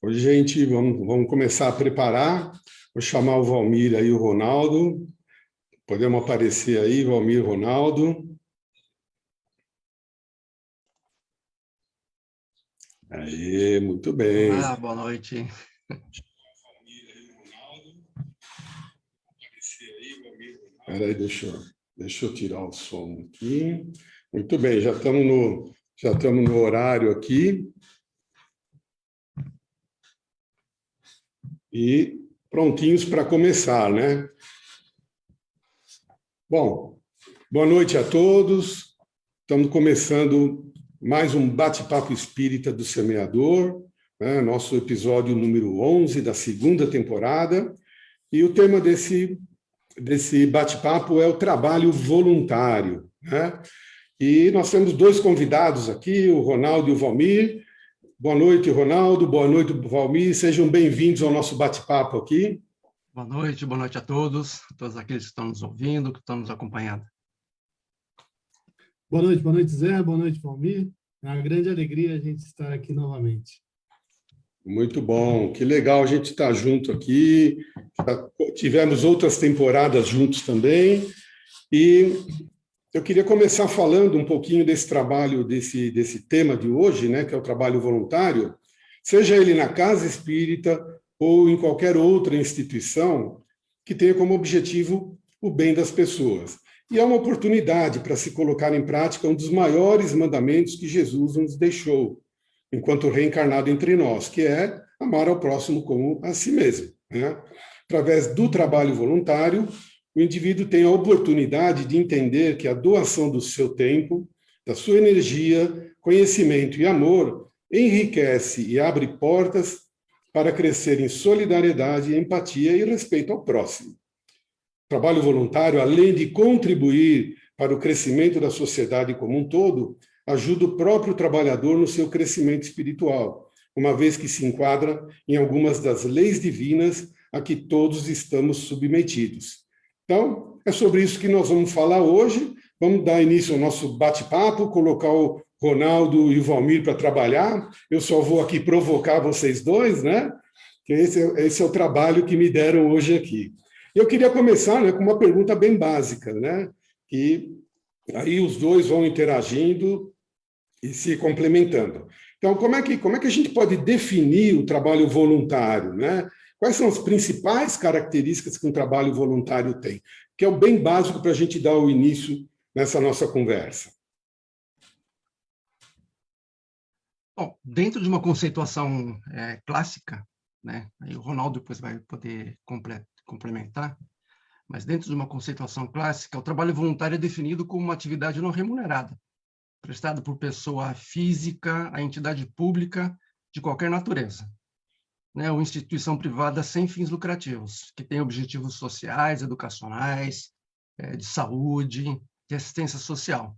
Oi, gente, vamos começar a preparar. Vou chamar o Valmir aí, o Ronaldo. Podemos aparecer aí, Valmir, Ronaldo. Aí, muito bem. Olá, boa noite. Espera aí, deixa eu tirar o som aqui. Muito bem, já estamos no horário aqui. E prontinhos para começar, né? Bom, boa noite a todos. Estamos começando mais um bate-papo espírita do Semeador, né? Nosso episódio número 11 da segunda temporada. E o tema desse bate-papo é o trabalho voluntário, né? E nós temos dois convidados aqui, o Ronaldo e o Valmir. Boa noite, Ronaldo. Boa noite, Valmir. Sejam bem-vindos ao nosso bate-papo aqui. Boa noite a todos aqueles que estão nos ouvindo, que estão nos acompanhando. Boa noite, Zé. Boa noite, Valmir. É uma grande alegria a gente estar aqui novamente. Muito bom, que legal a gente estar junto aqui. Tivemos outras temporadas juntos também. E eu queria começar falando um pouquinho desse trabalho, desse tema de hoje, né, que é o trabalho voluntário, seja ele na casa espírita ou em qualquer outra instituição que tenha como objetivo o bem das pessoas. E é uma oportunidade para se colocar em prática um dos maiores mandamentos que Jesus nos deixou, enquanto reencarnado entre nós, que é amar ao próximo como a si mesmo, né? Através do trabalho voluntário, o indivíduo tem a oportunidade de entender que a doação do seu tempo, da sua energia, conhecimento e amor enriquece e abre portas para crescer em solidariedade, empatia e respeito ao próximo. O trabalho voluntário, além de contribuir para o crescimento da sociedade como um todo, ajuda o próprio trabalhador no seu crescimento espiritual, uma vez que se enquadra em algumas das leis divinas a que todos estamos submetidos. Então, é sobre isso que nós vamos falar hoje. Vamos dar início ao nosso bate-papo, colocar o Ronaldo e o Valmir para trabalhar. Eu só vou aqui provocar vocês dois, né? Que esse é o trabalho que me deram hoje aqui. Eu queria começar, né, com uma pergunta bem básica, né? Que aí os dois vão interagindo e se complementando. Então, como é que a gente pode definir o trabalho voluntário, né? Quais são as principais características que um trabalho voluntário tem? Que é o bem básico para a gente dar o início nessa nossa conversa. Bom, dentro de uma conceituação clássica, né? Aí o Ronaldo depois vai poder complementar, mas dentro de uma conceituação clássica, o trabalho voluntário é definido como uma atividade não remunerada, prestado por pessoa física a entidade pública de qualquer natureza, né, ou instituição privada sem fins lucrativos, que tem objetivos sociais, educacionais, de saúde, de assistência social.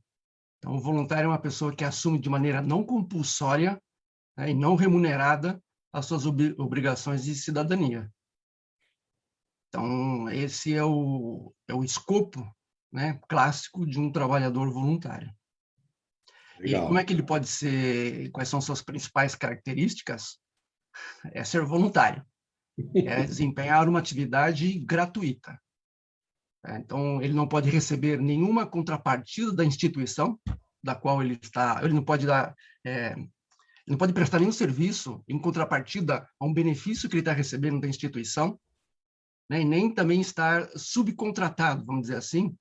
Então, o voluntário é uma pessoa que assume de maneira não compulsória, né, e não remunerada as suas obrigações de cidadania. Então, esse é o escopo, né, clássico de um trabalhador voluntário. Legal. E como é que ele pode ser, quais são suas principais características? É ser voluntário, é desempenhar uma atividade gratuita. Então, ele não pode receber nenhuma contrapartida da instituição da qual ele está, ele não pode ele não pode prestar nenhum serviço em contrapartida a um benefício que ele está recebendo da instituição, né, e nem também estar subcontratado, vamos dizer assim,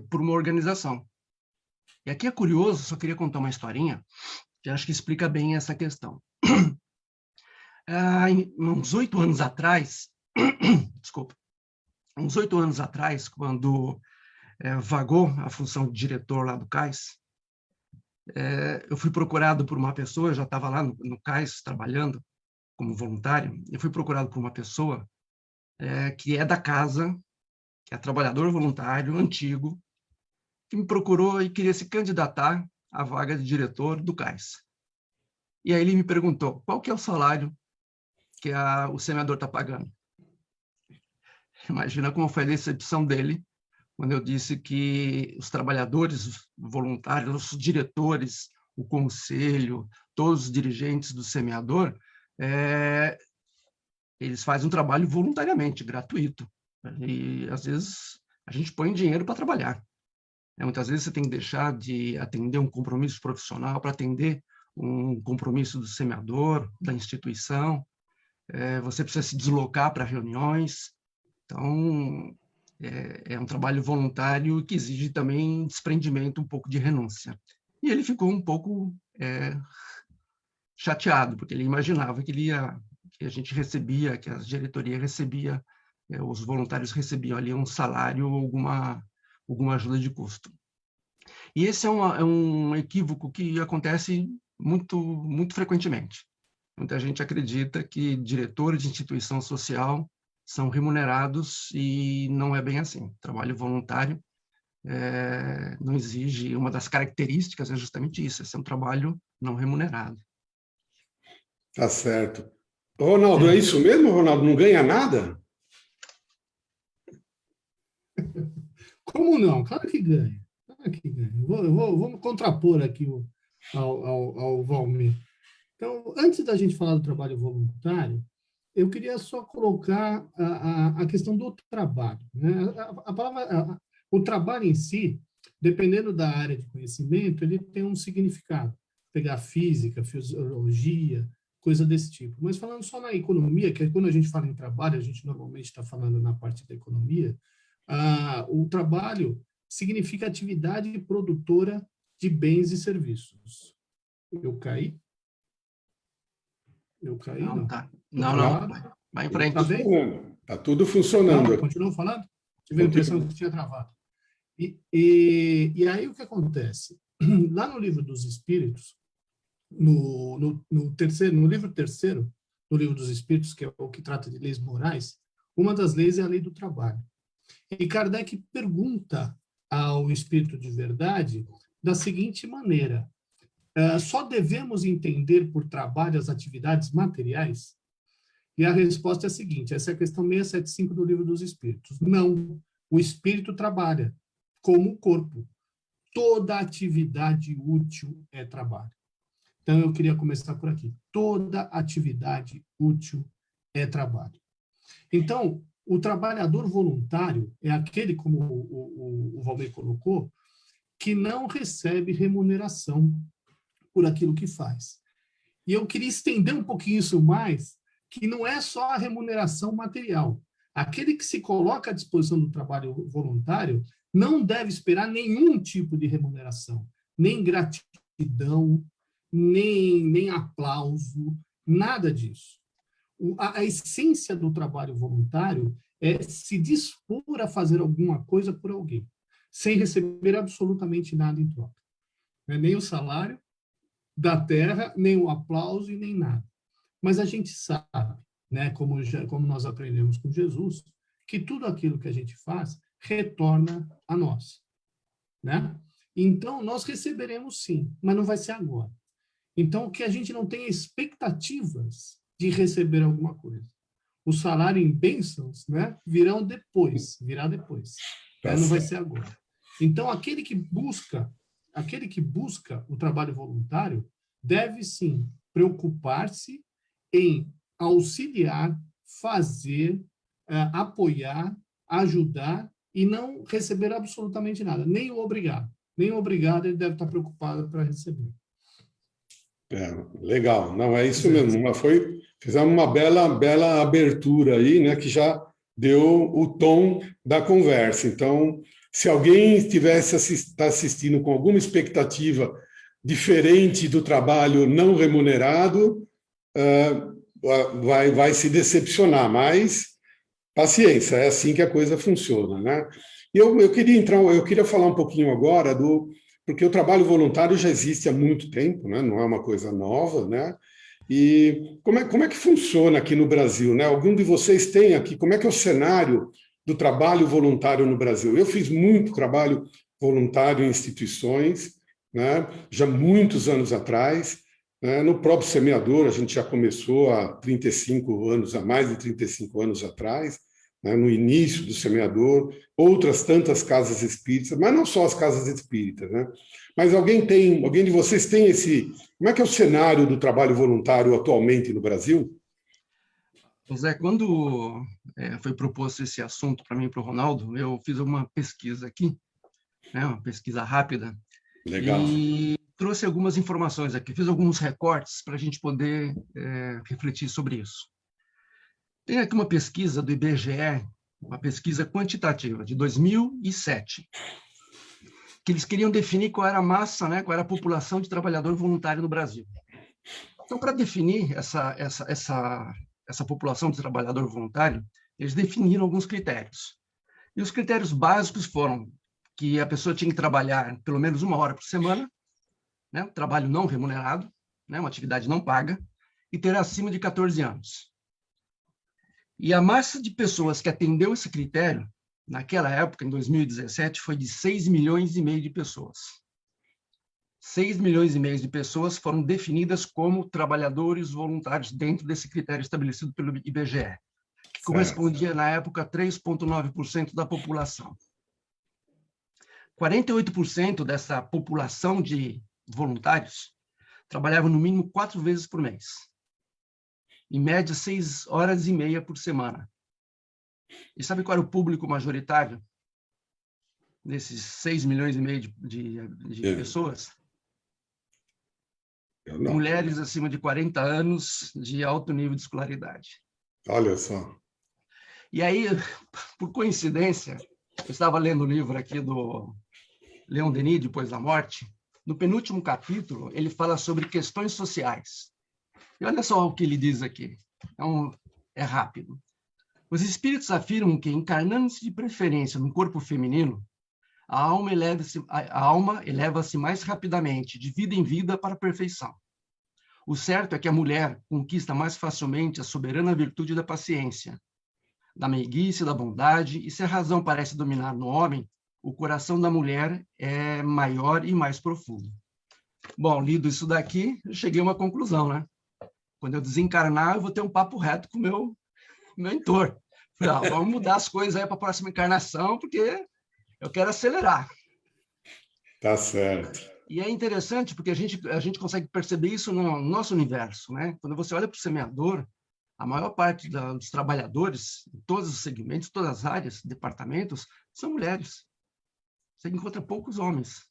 por uma organização. E aqui é curioso, só queria contar uma historinha que acho que explica bem essa questão. Uns 8 anos atrás, desculpa, uns 8 anos atrás, quando vagou a função de diretor lá do CAIS, eu fui procurado por uma pessoa, eu já estava lá no CAIS trabalhando como voluntário, eu fui procurado por uma pessoa que é da casa, que é trabalhador voluntário, antigo, que me procurou e queria se candidatar à vaga de diretor do CAIS. E aí ele me perguntou, qual que é o salário que o semeador está pagando? Imagina como foi a decepção dele quando eu disse que os trabalhadores voluntários, os diretores, o conselho, todos os dirigentes do semeador eles fazem um trabalho voluntariamente, gratuito. E, às vezes, a gente põe dinheiro para trabalhar. Muitas vezes você tem que deixar de atender um compromisso profissional para atender um compromisso do semeador, da instituição. Você precisa se deslocar para reuniões. Então, é um trabalho voluntário que exige também desprendimento, um pouco de renúncia. E ele ficou um pouco chateado, porque ele imaginava que a gente recebia, que a diretoria recebia, os voluntários recebiam ali um salário ou alguma ajuda de custo. E esse é um equívoco que acontece muito, muito frequentemente. Muita gente acredita que diretores de instituição social são remunerados e não é bem assim. Trabalho voluntário não exige, uma das características é justamente isso, é um trabalho não remunerado. Tá certo. Ronaldo, é isso mesmo, Ronaldo? Não ganha nada? Como não? Claro que ganha. Claro que ganha. Vamos contrapor aqui ao Valmir. Então, antes da gente falar do trabalho voluntário, eu queria só colocar a questão do trabalho, né? O trabalho em si, dependendo da área de conhecimento, ele tem um significado. Pegar física, fisiologia, coisa desse tipo. Mas falando só na economia, que quando a gente fala em trabalho, a gente normalmente está falando na parte da economia, o trabalho significa atividade produtora de bens e serviços. Eu caí? Não. Tá. Não. Vai em frente. Tá bem? Tá tudo funcionando. Continua falando? Tive a impressão que tinha travado. E aí o que acontece? Lá no Livro dos Espíritos, no livro terceiro, no Livro dos Espíritos, que é o que trata de leis morais, uma das leis é a lei do trabalho. E Kardec pergunta ao Espírito de Verdade da seguinte maneira: só devemos entender por trabalho as atividades materiais? E a resposta é a seguinte, essa é a questão 675 do Livro dos Espíritos. Não, o espírito trabalha, como o corpo. Toda atividade útil é trabalho. Então, eu queria começar por aqui. Toda atividade útil é trabalho. Então, o trabalhador voluntário é aquele, como o Valmir colocou, que não recebe remuneração por aquilo que faz. E eu queria estender um pouquinho isso mais, que não é só a remuneração material. Aquele que se coloca à disposição do trabalho voluntário não deve esperar nenhum tipo de remuneração, nem gratidão, nem aplauso, nada disso. A essência do trabalho voluntário é se dispor a fazer alguma coisa por alguém, sem receber absolutamente nada em troca. Nem o salário da terra, nem o aplauso e nem nada. Mas a gente sabe, né, como nós aprendemos com Jesus, que tudo aquilo que a gente faz retorna a nós, né? Então, nós receberemos sim, mas não vai ser agora. Então, que a gente não tenha expectativas de receber alguma coisa. O salário em bênçãos, né, virá depois. Não vai ser agora. Então, aquele que busca o trabalho voluntário deve sim preocupar-se em auxiliar, fazer, apoiar, ajudar e não receber absolutamente nada, nem o obrigado. Nem o obrigado ele deve estar preocupado para receber. Legal, não é isso mesmo. Fizemos uma bela abertura aí, né, que já deu o tom da conversa. Então, se alguém está assistindo com alguma expectativa diferente do trabalho não remunerado, vai se decepcionar, mas paciência, é assim que a coisa funciona, né? E eu queria falar um pouquinho agora porque o trabalho voluntário já existe há muito tempo, né? Não é uma coisa nova, né? E como é que funciona aqui no Brasil, né? Algum de vocês tem aqui, como é que é o cenário do trabalho voluntário no Brasil? Eu fiz muito trabalho voluntário em instituições, né? Já muitos anos atrás, né? No próprio Semeador, a gente já começou há mais de 35 anos atrás, né, no início do Semeador, outras tantas casas espíritas, mas não só as casas espíritas, né? Mas alguém de vocês tem como é que é o cenário do trabalho voluntário atualmente no Brasil? José, quando foi proposto esse assunto para mim e para o Ronaldo, eu fiz uma pesquisa aqui, né, uma pesquisa rápida, Legal. e trouxe algumas informações aqui, fiz alguns recortes para a gente poder refletir sobre isso. Tem aqui uma pesquisa do IBGE, uma pesquisa quantitativa, de 2007, que eles queriam definir qual era a massa, né, qual era a população de trabalhador voluntário no Brasil. Então, para definir essa população de trabalhador voluntário, eles definiram alguns critérios. E os critérios básicos foram que a pessoa tinha que trabalhar pelo menos 1 hora por semana, né, trabalho não remunerado, né, uma atividade não paga, e ter acima de 14 anos. E a massa de pessoas que atendeu esse critério, naquela época, em 2017, foi de 6,5 milhões de pessoas. 6,5 milhões de pessoas foram definidas como trabalhadores voluntários dentro desse critério estabelecido pelo IBGE, que correspondia, na época, a 3,9% da população. 48% dessa população de voluntários trabalhavam no mínimo 4 vezes por mês. Em média, 6 horas e meia por semana. E sabe qual era o público majoritário desses 6,5 milhões de pessoas? Mulheres acima de 40 anos de alto nível de escolaridade. Olha só. E aí, por coincidência, eu estava lendo o livro aqui do Leon Denis, Depois da Morte. No penúltimo capítulo, ele fala sobre questões sociais. E olha só o que ele diz aqui. É rápido. Os espíritos afirmam que, encarnando-se de preferência no corpo feminino, a alma eleva-se mais rapidamente, de vida em vida, para a perfeição. O certo é que a mulher conquista mais facilmente a soberana virtude da paciência, da meiguice, da bondade, e se a razão parece dominar no homem, o coração da mulher é maior e mais profundo. Bom, lido isso daqui, eu cheguei a uma conclusão, né? Quando eu desencarnar, eu vou ter um papo reto com o meu mentor. Falei, vamos mudar as coisas aí para a próxima encarnação, porque eu quero acelerar. Tá certo. E é interessante porque a gente consegue perceber isso no nosso universo, né? Quando você olha para o semeador, a maior parte dos trabalhadores, em todos os segmentos, todas as áreas, departamentos, são mulheres. Você encontra poucos homens.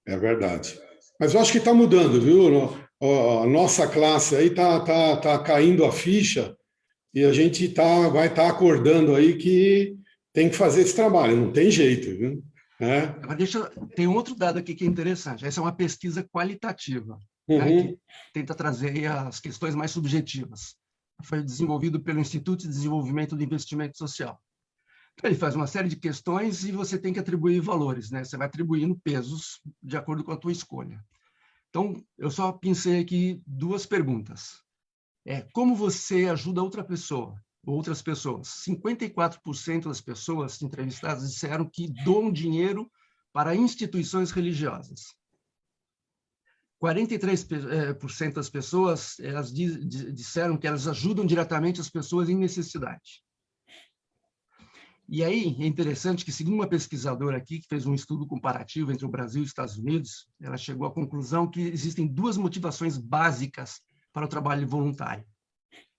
É verdade. Mas eu acho que está mudando, viu? A nossa classe aí tá caindo a ficha e a gente vai estar acordando aí que tem que fazer esse trabalho, não tem jeito, viu? Agora, tem um outro dado aqui que é interessante. Essa é uma pesquisa qualitativa, Uhum. né, que tenta trazer aí as questões mais subjetivas. Foi desenvolvido pelo Instituto de Desenvolvimento do Investimento Social. Então, ele faz uma série de questões e você tem que atribuir valores, né? Você vai atribuindo pesos de acordo com a tua escolha. Então, eu só pensei aqui 2 perguntas. Como você ajuda outras pessoas? 54% das pessoas entrevistadas disseram que doam dinheiro para instituições religiosas. 43% das pessoas elas disseram que elas ajudam diretamente as pessoas em necessidade. E aí é interessante que, segundo uma pesquisadora aqui, que fez um estudo comparativo entre o Brasil e os Estados Unidos, ela chegou à conclusão que existem 2 motivações básicas para o trabalho voluntário,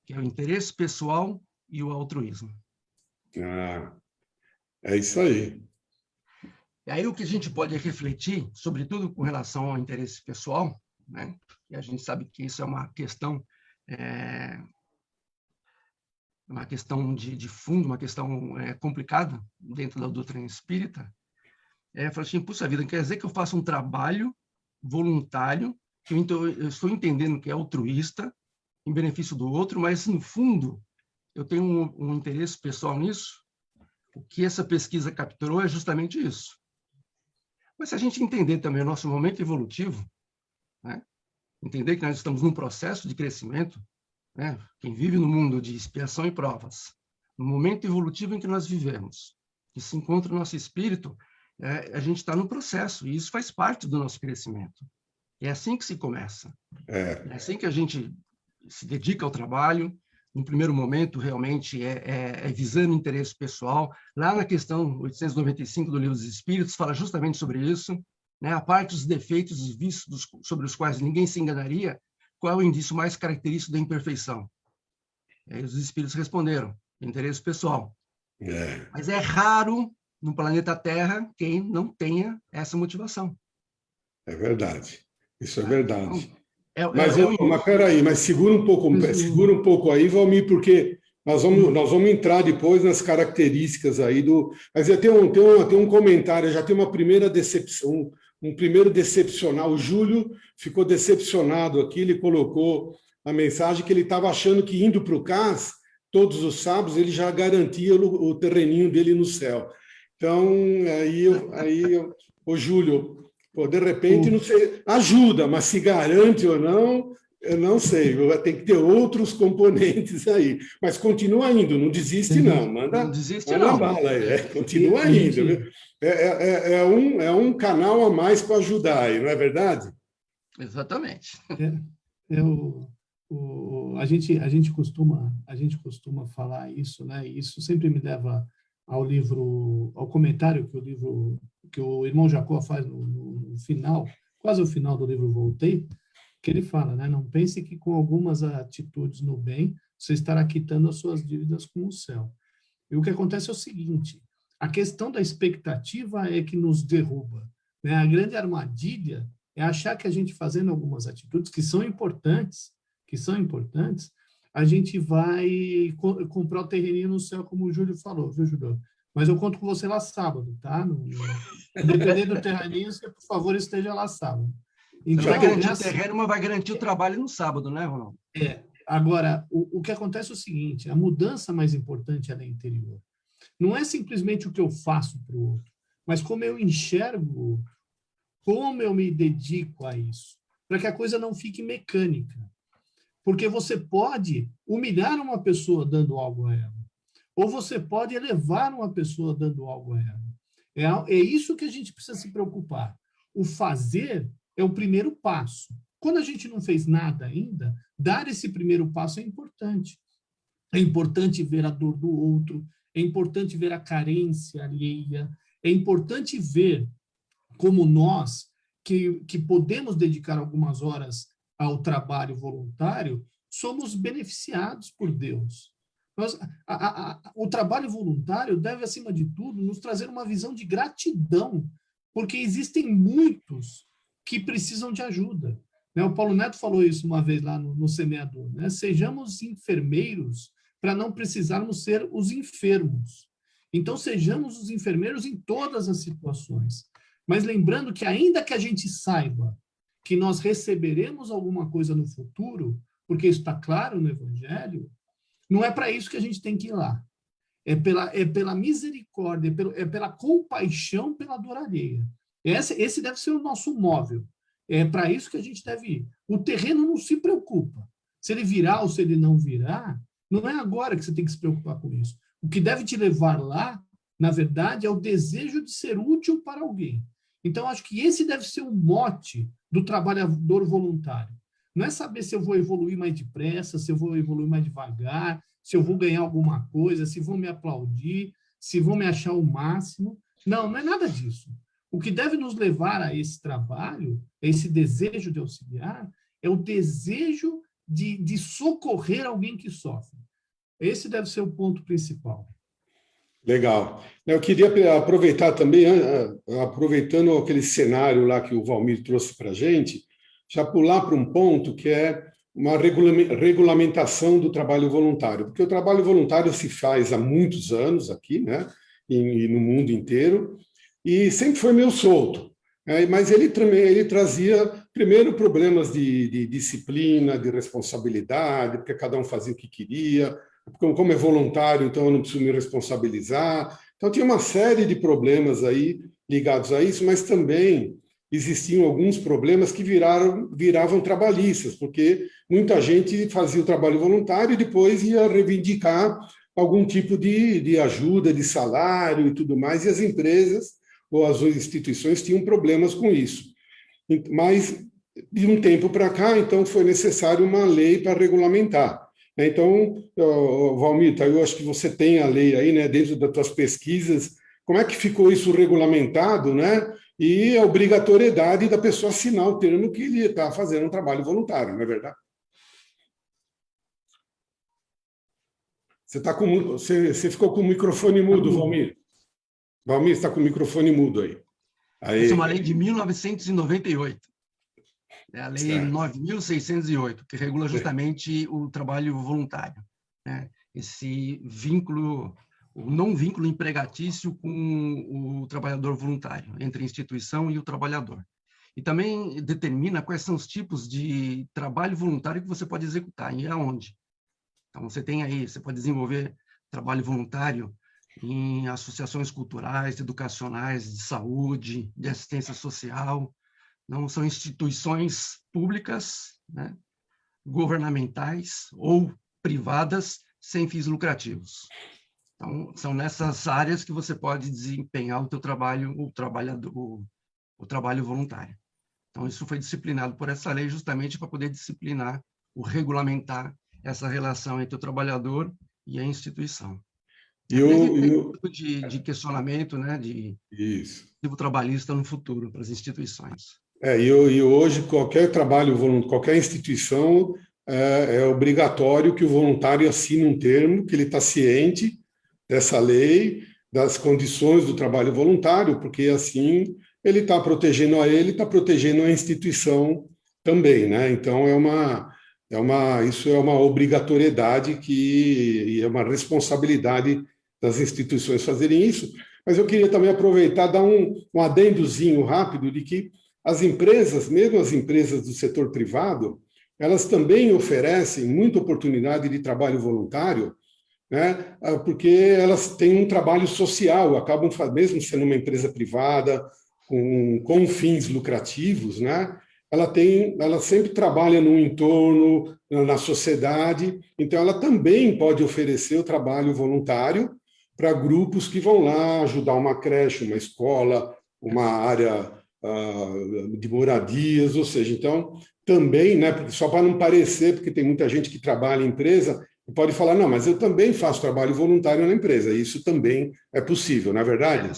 que é o interesse pessoal e o altruísmo. É isso aí. E aí o que a gente pode refletir, sobretudo com relação ao interesse pessoal, né? E a gente sabe que isso é uma questão de fundo, uma questão complicada dentro da doutrina espírita. Fala assim, puxa vida, quer dizer que eu faço um trabalho voluntário, que eu estou entendendo que é altruísta, em benefício do outro, mas, no fundo, eu tenho um interesse pessoal nisso? O que essa pesquisa capturou é justamente isso. Mas se a gente entender também o nosso momento evolutivo, né? Entender que nós estamos num processo de crescimento, né? Quem vive no mundo de expiação e provas, no momento evolutivo em que nós vivemos, que se encontra o nosso espírito, a gente está no processo, e isso faz parte do nosso crescimento. É assim que se começa. É assim que a gente se dedica ao trabalho, no primeiro momento, realmente é visando o interesse pessoal. Lá na questão 895 do Livro dos Espíritos, fala justamente sobre isso, né? A parte dos defeitos e vícios sobre os quais ninguém se enganaria, qual é o indício mais característico da imperfeição? E aí os espíritos responderam, interesse pessoal. Mas é raro no planeta Terra quem não tenha essa motivação. É verdade, isso é verdade. Então, mas peraí, mas segura um pouco aí, Valmir, porque nós vamos entrar depois nas características aí do... Mas tem um comentário, já tem uma primeira decepção, um primeiro decepcionar. O Júlio ficou decepcionado aqui, ele colocou a mensagem que ele estava achando que indo para o CAS, todos os sábados, ele já garantia o terreninho dele no céu. Então, o Júlio, pô, de repente, não sei, ajuda, mas se garante ou não, eu não sei. Tem que ter outros componentes aí. Mas continua indo, não desiste, não. Não desiste, manda não. bala aí. Continua indo. Viu? É um canal a mais para ajudar aí, não é verdade? Exatamente. A gente costuma falar isso, né? E isso sempre me leva ao comentário que o irmão Jacó faz no final, quase o final do livro Voltei, que ele fala, né? Não pense que com algumas atitudes no bem você estará quitando as suas dívidas com o céu. E o que acontece é o seguinte: a questão da expectativa é que nos derruba, né? A grande armadilha é achar que a gente fazendo algumas atitudes que são importantes, a gente vai comprar o terreninho no céu, como o Júlio falou, viu, Júlio? Mas eu conto com você lá sábado, tá? Dependendo do terreninho, você, por favor, esteja lá sábado. Então, vai garantir o terreno, mas vai garantir o trabalho no sábado, né, Ronaldo? Agora, o que acontece é o seguinte: a mudança mais importante é interior. Não é simplesmente o que eu faço para o outro, mas como eu enxergo o outro, como eu me dedico a isso, para que a coisa não fique mecânica. Porque você pode humilhar uma pessoa dando algo a ela, ou você pode elevar uma pessoa dando algo a ela. É isso que a gente precisa se preocupar. O fazer é o primeiro passo. Quando a gente não fez nada ainda, dar esse primeiro passo é importante. É importante ver a dor do outro, é importante ver a carência alheia, é importante ver como nós, que podemos dedicar algumas horas ao trabalho voluntário, somos beneficiados por Deus. O trabalho voluntário deve, acima de tudo, nos trazer uma visão de gratidão, porque existem muitos que precisam de ajuda. O Paulo Neto falou isso uma vez lá no Semeador, né? Sejamos enfermeiros para não precisarmos ser os enfermos. Então, sejamos os enfermeiros em todas as situações. Mas lembrando que, ainda que a gente saiba que nós receberemos alguma coisa no futuro, porque isso está claro no Evangelho, não é para isso que a gente tem que ir lá. É pela misericórdia, é pela compaixão pela dor alheia. Esse deve ser o nosso móvel. É para isso que a gente deve ir. O terreno não se preocupa. Se ele virar ou se ele não virar, não é agora que você tem que se preocupar com isso. O que deve te levar lá, na verdade, é o desejo de ser útil para alguém. Então, acho que esse deve ser o mote do trabalhador voluntário. Não é saber se eu vou evoluir mais depressa, se eu vou evoluir mais devagar, se eu vou ganhar alguma coisa, se vão me aplaudir, se vão me achar o máximo. Não é nada disso. O que deve nos levar a esse trabalho, a esse desejo de auxiliar, é o desejo de socorrer alguém que sofre. Esse deve ser o ponto principal. Legal. Eu queria aproveitar também, aproveitando aquele cenário lá que o Valmir trouxe para a gente, já pular para um ponto que é uma regulamentação do trabalho voluntário, porque o trabalho voluntário se faz há muitos anos aqui, né, e no mundo inteiro, e sempre foi meio solto, mas ele trazia, primeiro, problemas de disciplina, de responsabilidade, porque cada um fazia o que queria, como é voluntário, então eu não preciso me responsabilizar. Então, tinha uma série de problemas aí ligados a isso, mas também existiam alguns problemas que viravam trabalhistas, porque muita gente fazia o trabalho voluntário e depois ia reivindicar algum tipo de ajuda, de salário e tudo mais, e as empresas ou as instituições tinham problemas com isso. Mas, de um tempo para cá, então, foi necessário uma lei para regulamentar. Então, Valmir, eu acho que você tem a lei aí, né, dentro das tuas pesquisas, como é que ficou isso regulamentado, né? E a obrigatoriedade da pessoa assinar o termo que ele está fazendo um trabalho voluntário, não é verdade? Você ficou com o microfone mudo, Valmir. Valmir, está com o microfone mudo aí. Essa é uma lei de 1998. É a Lei Certo. 9.608, que regula justamente o trabalho voluntário, né? Esse vínculo, o não vínculo empregatício com o trabalhador voluntário, entre a instituição e o trabalhador. E também determina quais são os tipos de trabalho voluntário que você pode executar e aonde. Então, você pode desenvolver trabalho voluntário em associações culturais, educacionais, de saúde, de assistência social. Não são instituições públicas, né, governamentais ou privadas sem fins lucrativos. Então, são nessas áreas que você pode desempenhar o teu trabalho, o trabalho voluntário. Então, isso foi disciplinado por essa lei justamente para poder disciplinar, regulamentar essa relação entre o trabalhador e a instituição. E De questionamento, né, de isso. trabalhista no futuro para as instituições. E hoje qualquer trabalho voluntário, qualquer instituição é obrigatório que o voluntário assine um termo que ele está ciente dessa lei, das condições do trabalho voluntário, porque assim ele está protegendo a ele, está protegendo a instituição também, né? Então isso é uma obrigatoriedade e é uma responsabilidade das instituições fazerem isso. Mas eu queria também aproveitar, dar um adendozinho rápido de que as empresas, mesmo as empresas do setor privado, elas também oferecem muita oportunidade de trabalho voluntário, né? Porque elas têm um trabalho social, acabam, mesmo sendo uma empresa privada, com fins lucrativos, né? Ela sempre trabalha no entorno, na sociedade, então ela também pode oferecer o trabalho voluntário para grupos que vão lá ajudar uma creche, uma escola, uma área de moradias, ou seja, então também, né, só para não parecer, porque tem muita gente que trabalha em empresa e pode falar, não, mas eu também faço trabalho voluntário na empresa, isso também é possível, não é verdade?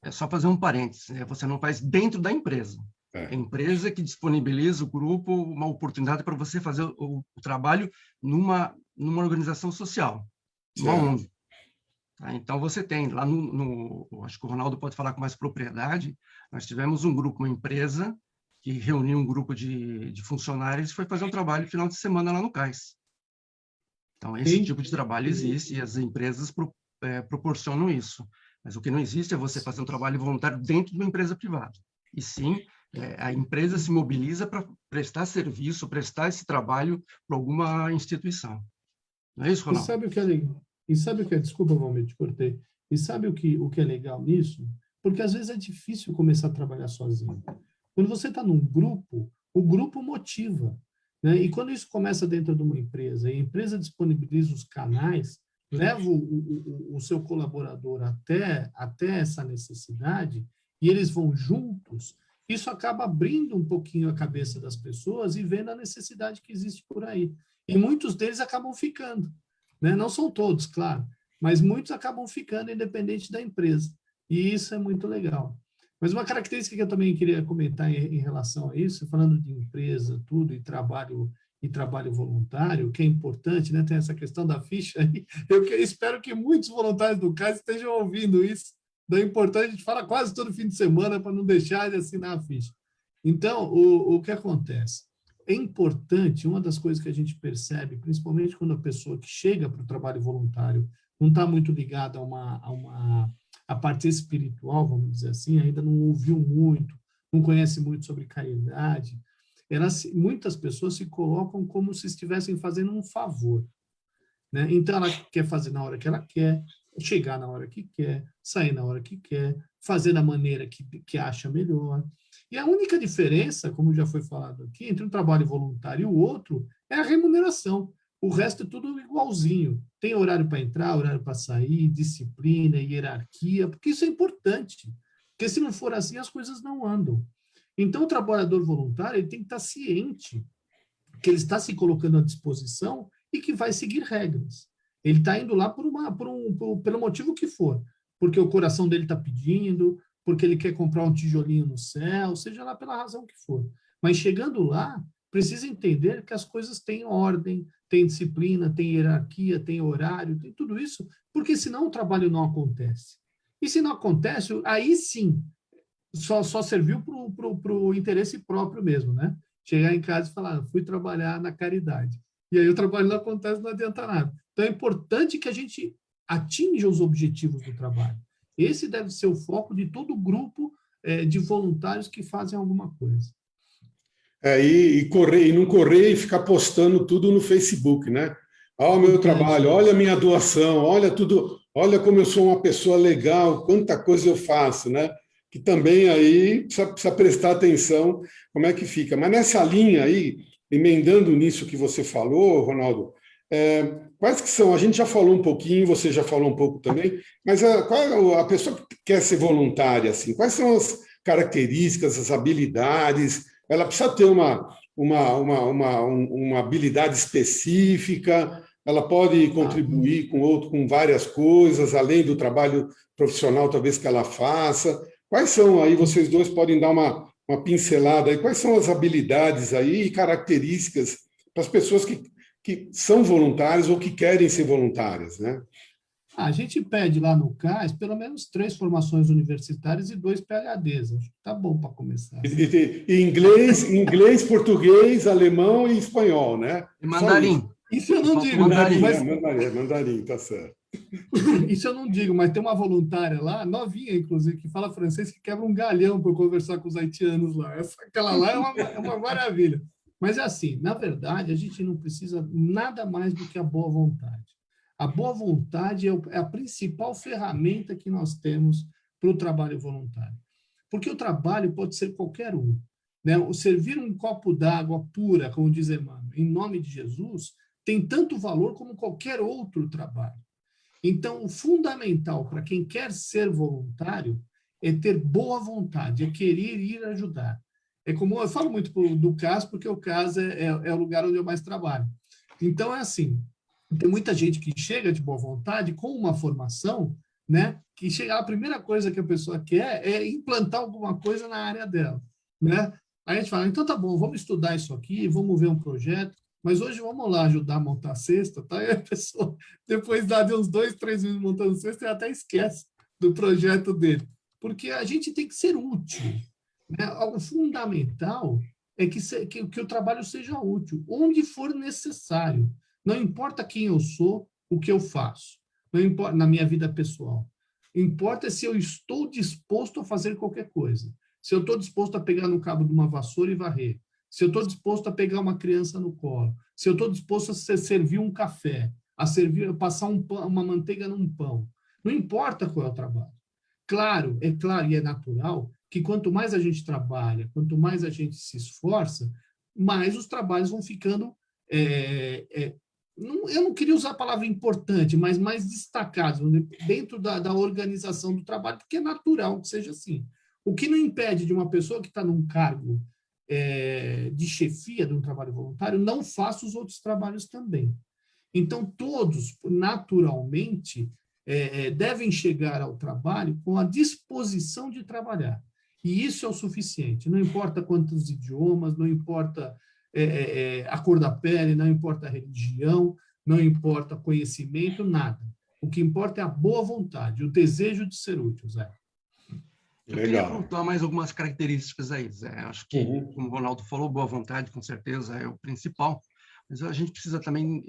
É só fazer um parênteses, você não faz dentro da empresa. É a empresa que disponibiliza o grupo uma oportunidade para você fazer o trabalho numa organização social, numa ONG. Tá? Então, você tem lá acho que o Ronaldo pode falar com mais propriedade, nós tivemos um grupo, uma empresa, que reuniu um grupo de funcionários e foi fazer um trabalho no final de semana lá no Cais. Então, esse tipo de trabalho existe e as empresas proporcionam isso. Mas o que não existe é você fazer um trabalho voluntário dentro de uma empresa privada. E sim, a empresa se mobiliza para prestar serviço, prestar esse trabalho para alguma instituição. Não é isso, Ronaldo? E sabe o que é legal? Desculpa, Valmir, te cortei. E sabe o que é legal nisso? Porque às vezes é difícil começar a trabalhar sozinho. Quando você está num grupo, o grupo motiva, né? E quando isso começa dentro de uma empresa, e a empresa disponibiliza os canais, leva o seu colaborador até essa necessidade, e eles vão juntos, isso acaba abrindo um pouquinho a cabeça das pessoas e vendo a necessidade que existe por aí. E muitos deles acabam ficando, né? Não são todos, claro, mas muitos acabam ficando independente da empresa. E isso é muito legal. Mas uma característica que eu também queria comentar em relação a isso, falando de empresa, tudo, e trabalho voluntário, que é importante, né? Tem essa questão da ficha aí. Eu espero que muitos voluntários do CAIS estejam ouvindo isso. Da importância, a gente fala quase todo fim de semana para não deixar de assinar a ficha. Então, o que acontece? É importante, uma das coisas que a gente percebe, principalmente quando a pessoa que chega para o trabalho voluntário não está muito ligada a parte espiritual, vamos dizer assim, ainda não ouviu muito, não conhece muito sobre caridade, muitas pessoas se colocam como se estivessem fazendo um favor, né? Então, ela quer fazer na hora que ela quer, chegar na hora que quer, sair na hora que quer, fazer da maneira que acha melhor. E a única diferença, como já foi falado aqui, entre um trabalho voluntário e o outro é a remuneração. O resto é tudo igualzinho. Tem horário para entrar, horário para sair, disciplina, hierarquia, porque isso é importante. Porque se não for assim, as coisas não andam. Então, o trabalhador voluntário ele tem que estar ciente que ele está se colocando à disposição e que vai seguir regras. Ele está indo lá pelo motivo que for, porque o coração dele está pedindo, porque ele quer comprar um tijolinho no céu, seja lá pela razão que for. Mas chegando lá, precisa entender que as coisas têm ordem, tem disciplina, tem hierarquia, tem horário, tem tudo isso, porque senão o trabalho não acontece. E se não acontece, aí sim, só serviu para o interesse próprio mesmo, né? Chegar em casa e falar, fui trabalhar na caridade. E aí o trabalho não acontece, não adianta nada. Então é importante que a gente atinja os objetivos do trabalho. Esse deve ser o foco de todo grupo de voluntários que fazem alguma coisa. E não correr e ficar postando tudo no Facebook, né? Olha o meu trabalho, olha a minha doação, olha tudo, olha como eu sou uma pessoa legal, quanta coisa eu faço, né? Que também aí precisa prestar atenção como é que fica. Mas nessa linha aí, emendando nisso que você falou, Ronaldo, quais que são? A gente já falou um pouquinho, você já falou um pouco também, mas qual a pessoa que quer ser voluntária, assim, quais são as características, as habilidades? Ela precisa ter uma habilidade específica, ela pode contribuir com várias coisas, além do trabalho profissional, talvez, que ela faça. Quais são aí, vocês dois podem dar uma pincelada aí, quais são as habilidades aí e características para as pessoas que são voluntárias ou que querem ser voluntárias, né? A gente pede lá no CAIS pelo menos 3 formações universitárias e 2 PhDs. Acho que tá bom para começar. E inglês, português, alemão e espanhol, né? E mandarim. Isso eu não digo. Mandarim, mas... mandarim, tá certo. Isso eu não digo, mas tem uma voluntária lá, novinha, inclusive, que fala francês, que quebra um galhão para conversar com os haitianos lá. Aquela lá é uma maravilha. Mas é assim, na verdade, a gente não precisa nada mais do que a boa vontade. A boa vontade é a principal ferramenta que nós temos para o trabalho voluntário. Porque o trabalho pode ser qualquer um, né? O servir um copo d'água pura, como diz Emmanuel, em nome de Jesus, tem tanto valor como qualquer outro trabalho. Então, o fundamental para quem quer ser voluntário é ter boa vontade, é querer ir ajudar. É como eu falo muito do CAS, porque o CAS é o lugar onde eu mais trabalho. Então, é assim, tem muita gente que chega de boa vontade com uma formação, né? Que chega, a primeira coisa que a pessoa quer é implantar alguma coisa na área dela, né? Aí a gente fala, então tá bom, vamos estudar isso aqui, vamos ver um projeto, mas hoje vamos lá ajudar a montar a cesta, tá? E a pessoa, depois de uns 2, 3 meses montando cesta, ela até esquece do projeto dele. Porque a gente tem que ser útil, né? O fundamental é que o trabalho seja útil, onde for necessário. Não importa quem eu sou, o que eu faço. Não importa na minha vida pessoal. Importa se eu estou disposto a fazer qualquer coisa. Se eu estou disposto a pegar no cabo de uma vassoura e varrer. Se eu estou disposto a pegar uma criança no colo. Se eu estou disposto a servir um café, a passar uma manteiga num pão. Não importa qual é o trabalho. Claro e é natural que quanto mais a gente trabalha, quanto mais a gente se esforça, mais os trabalhos vão ficando eu não queria usar a palavra importante, mas mais destacados dentro da organização do trabalho, porque é natural que seja assim. O que não impede de uma pessoa que está num cargo de chefia de um trabalho voluntário não faça os outros trabalhos também. Então, todos, naturalmente, devem chegar ao trabalho com a disposição de trabalhar. E isso é o suficiente. Não importa quantos idiomas, não importa a cor da pele, não importa a religião, não importa conhecimento, nada. O que importa é a boa vontade, o desejo de ser útil, Zé. Eu queria apontar mais algumas características aí, Zé. Acho que, como o Ronaldo falou, boa vontade, com certeza, é o principal, mas a gente precisa também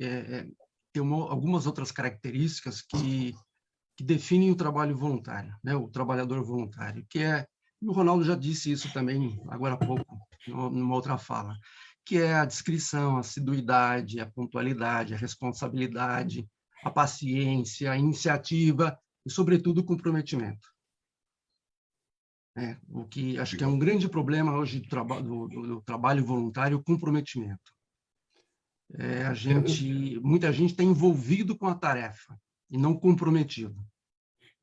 ter algumas outras características que definem o trabalho voluntário, né? O trabalhador voluntário, que e o Ronaldo já disse isso também agora há pouco, numa outra fala, que é a discrição, a assiduidade, a pontualidade, a responsabilidade, a paciência, a iniciativa e, sobretudo, o comprometimento. O que acho que é um grande problema hoje do trabalho voluntário, o comprometimento. Muita gente está envolvido com a tarefa e não comprometido.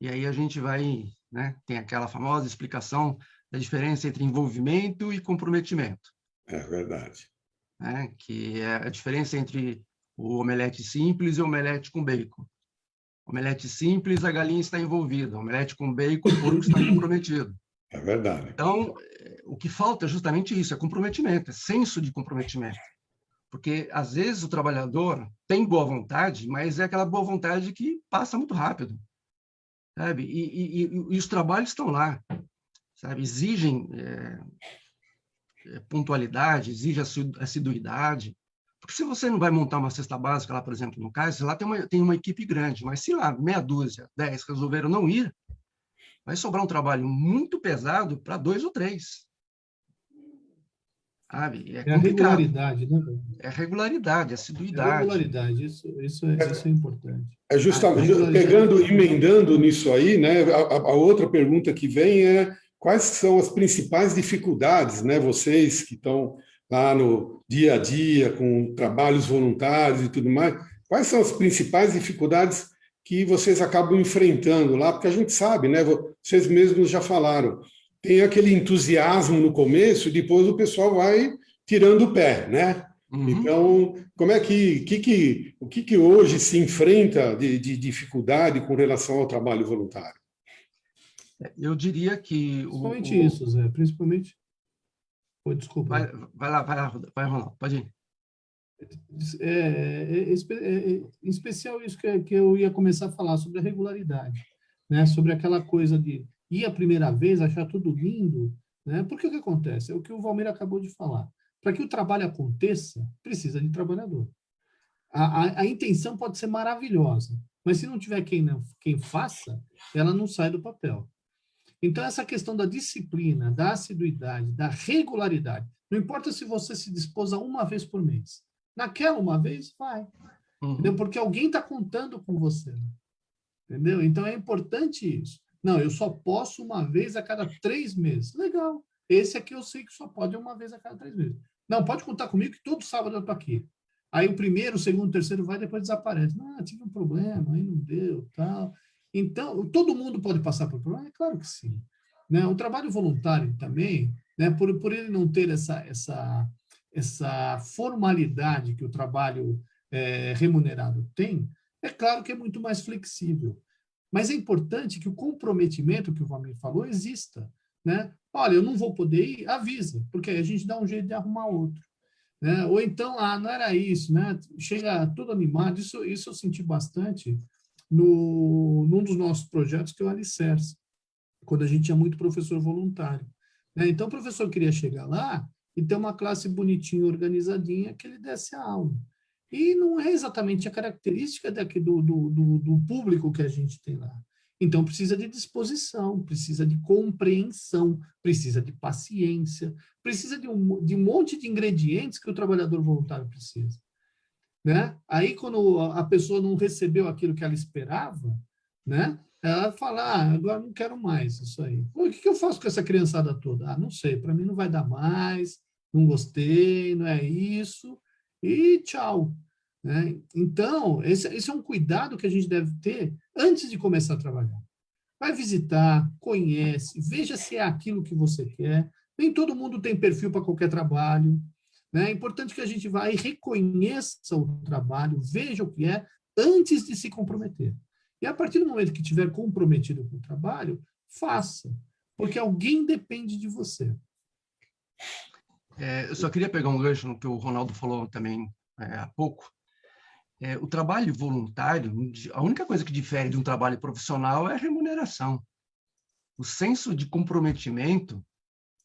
E aí a gente vai, né, tem aquela famosa explicação da diferença entre envolvimento e comprometimento. É verdade. Que é a diferença entre O omelete simples e o omelete com bacon. Omelete simples, a galinha está envolvida. Omelete com bacon, o porco está comprometido. É verdade. Então, o que falta é justamente isso, é comprometimento, é senso de comprometimento. Porque, às vezes, o trabalhador tem boa vontade, mas é aquela boa vontade que passa muito rápido, sabe? E os trabalhos estão lá, sabe? Exigem pontualidade, exigem assiduidade. Porque se você não vai montar uma cesta básica lá, por exemplo, no CAIS, lá tem uma equipe grande, mas se lá meia dúzia, 10 resolveram não ir, vai sobrar um trabalho muito pesado para 2 ou 3. Sabe? É a complicado. regularidade, né? É regularidade, É assiduidade. regularidade, isso é importante. É justamente, regularidade. emendando nisso aí, né? A outra pergunta que vem é quais são as principais dificuldades, né? Vocês que estão lá no dia a dia com trabalhos voluntários e tudo mais, quais são as principais dificuldades que vocês acabam enfrentando lá? Porque a gente sabe, né? Vocês mesmos já falaram, tem aquele entusiasmo no começo, e depois o pessoal vai tirando o pé, né? Uhum. Então, como é o que hoje se enfrenta de dificuldade com relação ao trabalho voluntário? Eu diria que Principalmente isso, Zé, principalmente... Oh, desculpa. Vai lá, Ronaldo, pode ir. Em especial isso que eu ia começar a falar sobre a regularidade, né? Sobre aquela coisa de ir a primeira vez, achar tudo lindo, né? Porque o que acontece? É o que o Valmir acabou de falar. Para que o trabalho aconteça, precisa de trabalhador. A intenção pode ser maravilhosa, mas se não tiver quem faça, ela não sai do papel. Então, essa questão da disciplina, da assiduidade, da regularidade, não importa se você se dispôs a uma vez por mês. Naquela uma vez, vai. Entendeu? Porque alguém está contando com você. Entendeu? Então, é importante isso. Não, eu só posso uma vez a cada 3 meses. Legal. Esse aqui eu sei que só pode uma vez a cada 3 meses. Não, pode contar comigo que todo sábado eu estou aqui. Aí o primeiro, o segundo, o terceiro vai, depois desaparece. Não, tive um problema, aí não deu, tal. Então, todo mundo pode passar por problema? É claro que sim. Né? O trabalho voluntário também, né, por ele não ter essa formalidade que o trabalho remunerado tem, é claro que é muito mais flexível. Mas é importante que o comprometimento que o Valmir falou exista. Né? Olha, eu não vou poder ir, avisa, porque aí a gente dá um jeito de arrumar outro. Né? Ou então, não era isso, né? Chega todo animado. Isso eu senti bastante num dos nossos projetos, que é o Alicerce, quando a gente tinha muito professor voluntário. Né? Então, o professor queria chegar lá e ter uma classe bonitinha, organizadinha, que ele desse a aula. E não é exatamente a característica do público que a gente tem lá. Então, precisa de disposição, precisa de compreensão, precisa de paciência, precisa de um monte de ingredientes que o trabalhador voluntário precisa. Né? Aí, quando a pessoa não recebeu aquilo que ela esperava, né? Ela fala, agora não quero mais isso aí. O que eu faço com essa criançada toda? Não sei, para mim não vai dar mais, não gostei, não é isso, e tchau. Né? Então, esse é um cuidado que a gente deve ter antes de começar a trabalhar. Vai visitar, conhece, veja se é aquilo que você quer. Nem todo mundo tem perfil para qualquer trabalho. Né? É importante que a gente vá e reconheça o trabalho, veja o que é, antes de se comprometer. E a partir do momento que estiver comprometido com o trabalho, faça, porque alguém depende de você. Eu só queria pegar um gancho no que o Ronaldo falou também há pouco. O trabalho voluntário, a única coisa que difere de um trabalho profissional é a remuneração. O senso de comprometimento,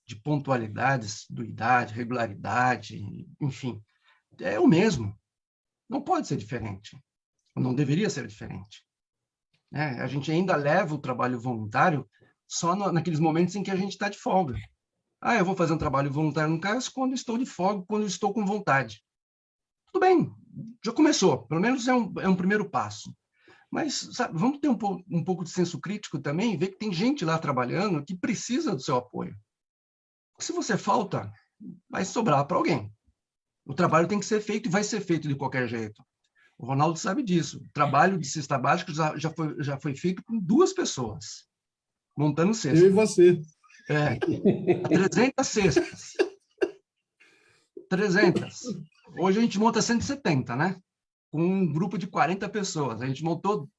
de pontualidade, assiduidade, regularidade, enfim, é o mesmo. Não pode ser diferente. Não deveria ser diferente. A gente ainda leva o trabalho voluntário só naqueles momentos em que a gente está de folga. Eu vou fazer um trabalho voluntário no CAIS quando estou de folga, quando estou com vontade. Tudo bem, já começou. Pelo menos é um primeiro passo. Mas sabe, vamos ter um pouco de senso crítico também, ver que tem gente lá trabalhando que precisa do seu apoio. Se você falta, vai sobrar para alguém. O trabalho tem que ser feito e vai ser feito de qualquer jeito. O Ronaldo sabe disso. O trabalho de cesta básica já foi feito com 2 pessoas, montando cesta. Eu e você. 300 cestas. 300. Hoje a gente monta 170, né? com um grupo de 40 pessoas. A gente montou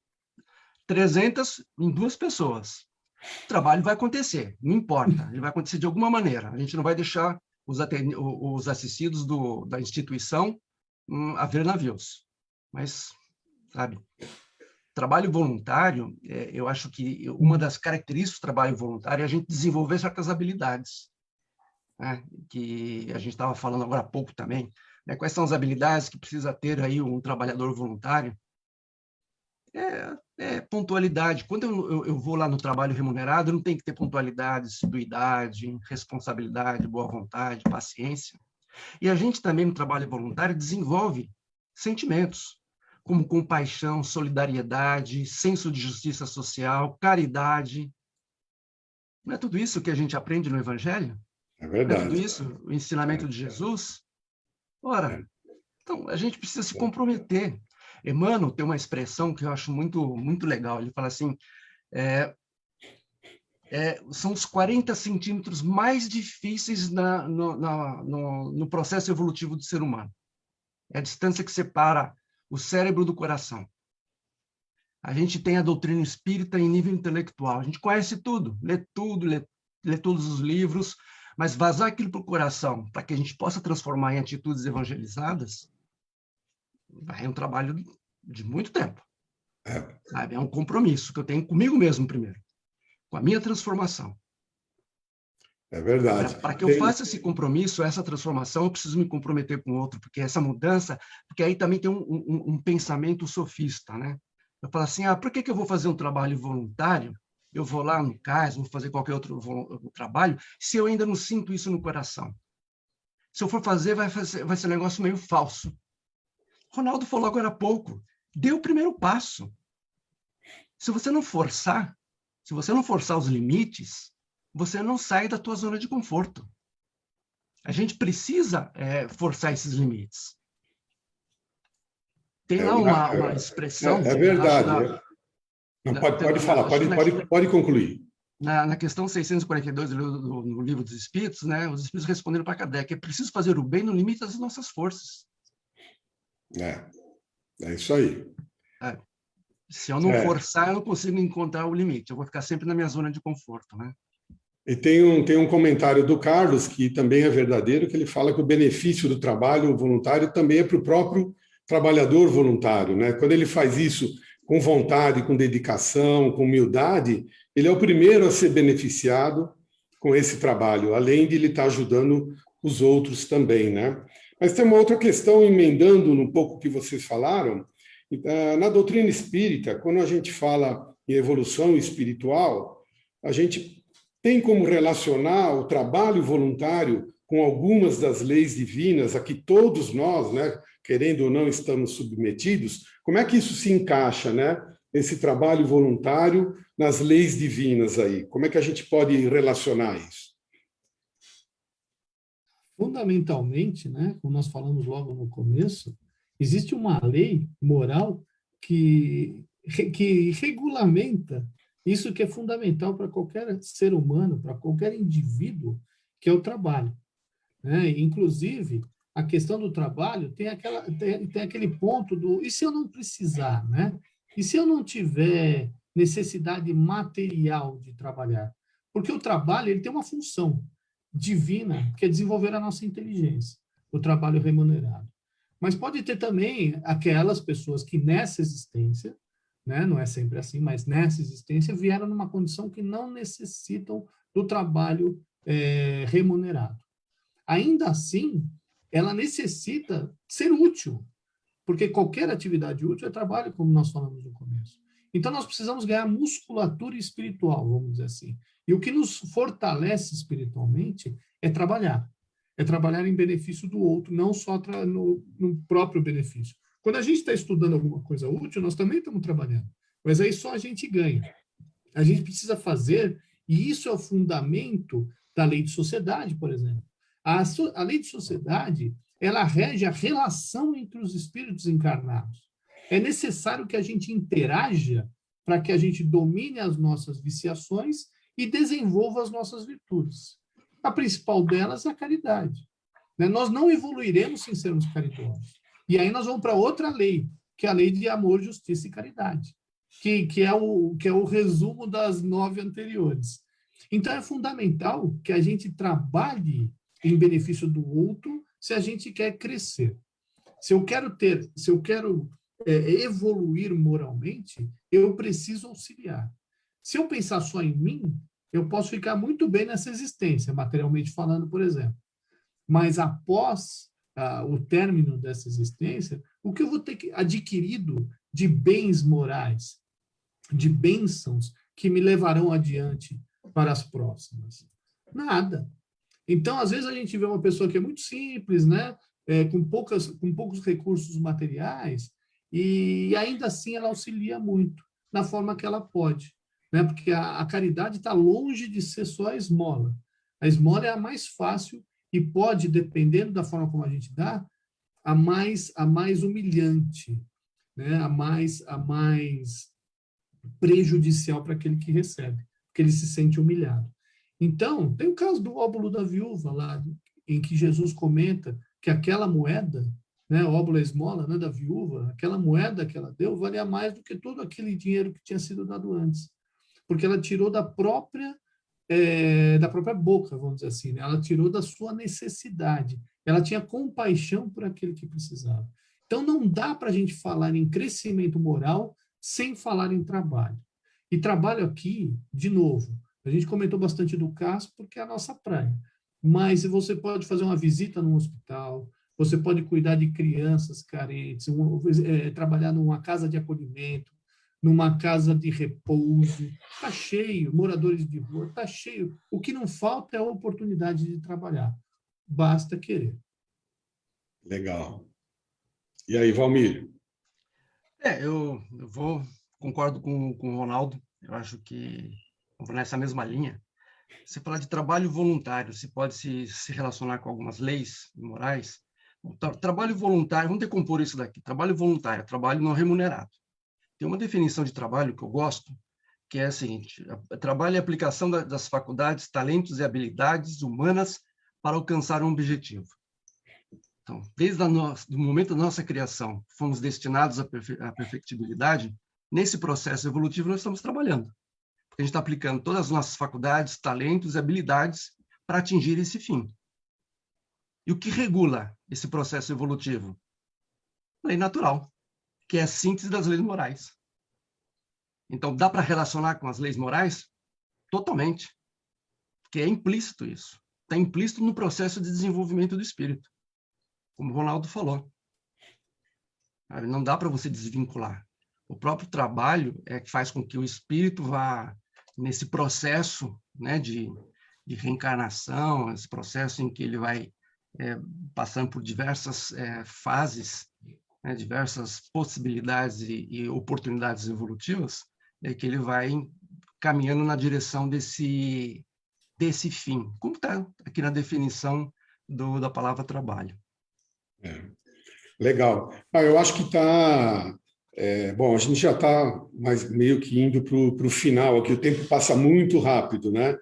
300 em 2 pessoas. O trabalho vai acontecer, não importa, ele vai acontecer de alguma maneira. A gente não vai deixar os assistidos da instituição a ver navios. Mas, sabe, trabalho voluntário, eu acho que uma das características do trabalho voluntário é a gente desenvolver certas habilidades, né? Que a gente estava falando agora há pouco também, né? Quais são as habilidades que precisa ter aí um trabalhador voluntário? Pontualidade. Quando eu vou lá no trabalho remunerado, eu não tenho que ter pontualidade, assiduidade, responsabilidade, boa vontade, paciência. E a gente também, no trabalho voluntário, desenvolve sentimentos, como compaixão, solidariedade, senso de justiça social, caridade. Não é tudo isso que a gente aprende no Evangelho? É Não é tudo verdade. isso o ensinamento de Jesus? Ora, então, a gente precisa se comprometer. Emmanuel tem uma expressão que eu acho muito, muito legal. Ele fala assim, são os 40 centímetros mais difíceis no processo evolutivo do ser humano. É a distância que separa o cérebro do coração. A gente tem a doutrina espírita em nível intelectual. A gente conhece tudo, lê todos os livros, mas vazar aquilo para o coração, para que a gente possa transformar em atitudes evangelizadas, é um trabalho de muito tempo. Sabe? É um compromisso que eu tenho comigo mesmo primeiro, com a minha transformação. É verdade. Para que eu faça esse compromisso, essa transformação, eu preciso me comprometer com o outro, porque essa mudança, porque aí também tem um pensamento sofista, né? Eu falo assim, por que eu vou fazer um trabalho voluntário? Eu vou lá no CAIS, vou fazer qualquer outro trabalho, se eu ainda não sinto isso no coração. Se eu for fazer, vai ser um negócio meio falso. Ronaldo falou agora há pouco, dê o primeiro passo. Se você não forçar os limites, você não sai da tua zona de conforto. A gente precisa forçar esses limites. Tem lá uma expressão... É verdade. Pode falar, pode concluir. Na questão 642 no Livro dos Espíritos, né, os Espíritos responderam para Kardec, é preciso fazer o bem no limite das nossas forças. É isso aí. Se eu não forçar, eu não consigo encontrar o limite. Eu vou ficar sempre na minha zona de conforto, né? E tem um comentário do Carlos, que também é verdadeiro, que ele fala que o benefício do trabalho voluntário também é para o próprio trabalhador voluntário, né? Quando ele faz isso com vontade, com dedicação, com humildade, ele é o primeiro a ser beneficiado com esse trabalho, além de ele estar ajudando os outros também, né? Mas tem uma outra questão, emendando um pouco o que vocês falaram. Na doutrina espírita, quando a gente fala em evolução espiritual, a gente tem como relacionar o trabalho voluntário com algumas das leis divinas a que todos nós, né, querendo ou não, estamos submetidos. Como é que isso se encaixa, né, esse trabalho voluntário nas leis divinas aí? Como é que a gente pode relacionar isso? Fundamentalmente, né, como nós falamos logo no começo, existe uma lei moral que regulamenta isso que é fundamental para qualquer ser humano, para qualquer indivíduo, que é o trabalho, né? Inclusive, a questão do trabalho tem aquele ponto do e se eu não precisar, né? E se eu não tiver necessidade material de trabalhar? Porque o trabalho ele tem uma função divina, que é desenvolver a nossa inteligência, o trabalho remunerado. Mas pode ter também aquelas pessoas que nessa existência, né, não é sempre assim, mas nessa existência vieram numa condição que não necessitam do trabalho remunerado. Ainda assim, ela necessita ser útil, porque qualquer atividade útil é trabalho, como nós falamos no começo. Então, nós precisamos ganhar musculatura espiritual, vamos dizer assim. E o que nos fortalece espiritualmente é trabalhar em benefício do outro, não só no próprio benefício. Quando a gente está estudando alguma coisa útil, nós também estamos trabalhando, mas aí só a gente ganha. A gente precisa fazer, e isso é o fundamento da lei de sociedade, por exemplo. A lei de sociedade, ela rege a relação entre os espíritos encarnados. É necessário que a gente interaja para que a gente domine as nossas viciações e desenvolva as nossas virtudes. A principal delas é a caridade. Nós não evoluiremos sem sermos caridosos. E aí nós vamos para outra lei, que é a lei de amor, justiça e caridade, que é o resumo das 9 anteriores. Então, é fundamental que a gente trabalhe em benefício do outro se a gente quer crescer. Se eu quero evoluir moralmente, eu preciso auxiliar. Se eu pensar só em mim, eu posso ficar muito bem nessa existência, materialmente falando, por exemplo. Mas após o término dessa existência, o que eu vou ter adquirido de bens morais, de bênçãos que me levarão adiante para as próximas? Nada. Então, às vezes, a gente vê uma pessoa que é muito simples, né? Com poucos recursos materiais, e ainda assim ela auxilia muito na forma que ela pode, né? Porque a caridade está longe de ser só a esmola. A esmola é a mais fácil e pode, dependendo da forma como a gente dá, a mais humilhante, né? a mais prejudicial para aquele que recebe, porque ele se sente humilhado. Então, tem o caso do óbolo da viúva lá, em que Jesus comenta que aquela moeda, né, óbolo é esmola, né, da viúva, aquela moeda que ela deu valia mais do que todo aquele dinheiro que tinha sido dado antes, porque ela tirou da própria boca, vamos dizer assim, né? Ela tirou da sua necessidade, ela tinha compaixão por aquele que precisava. Então, não dá para a gente falar em crescimento moral sem falar em trabalho. E trabalho aqui, de novo, a gente comentou bastante do CAS porque é a nossa praia. Mas você pode fazer uma visita num hospital, você pode cuidar de crianças carentes, trabalhar numa casa de acolhimento, numa casa de repouso. Está cheio, moradores de rua, está cheio. O que não falta é a oportunidade de trabalhar. Basta querer. Legal. E aí, Valmir? Eu concordo com o Ronaldo. Eu acho que vou nessa mesma linha. Você falar de trabalho voluntário, se pode se relacionar com algumas leis morais. Trabalho voluntário, vamos decompor isso daqui. Trabalho voluntário, trabalho não remunerado. Tem uma definição de trabalho que eu gosto, que é a seguinte: trabalho é a aplicação das faculdades, talentos e habilidades humanas para alcançar um objetivo. Então, desde o momento da nossa criação, fomos destinados à perfectibilidade. Nesse processo evolutivo, nós estamos trabalhando. Porque a gente está aplicando todas as nossas faculdades, talentos e habilidades para atingir esse fim. E o que regula esse processo evolutivo? Lei natural, que é a síntese das leis morais. Então, dá para relacionar com as leis morais? Totalmente. Porque é implícito isso. Está implícito no processo de desenvolvimento do espírito. Como o Ronaldo falou. Não dá para você desvincular. O próprio trabalho é que faz com que o espírito vá nesse processo, né, de reencarnação, esse processo em que ele vai passando por diversas fases, né, diversas possibilidades e oportunidades evolutivas, que ele vai caminhando na direção desse fim, como está aqui na definição da palavra trabalho. Legal. Eu acho que está... bom, a gente já está meio que indo para o final aqui, o tempo passa muito rápido, né?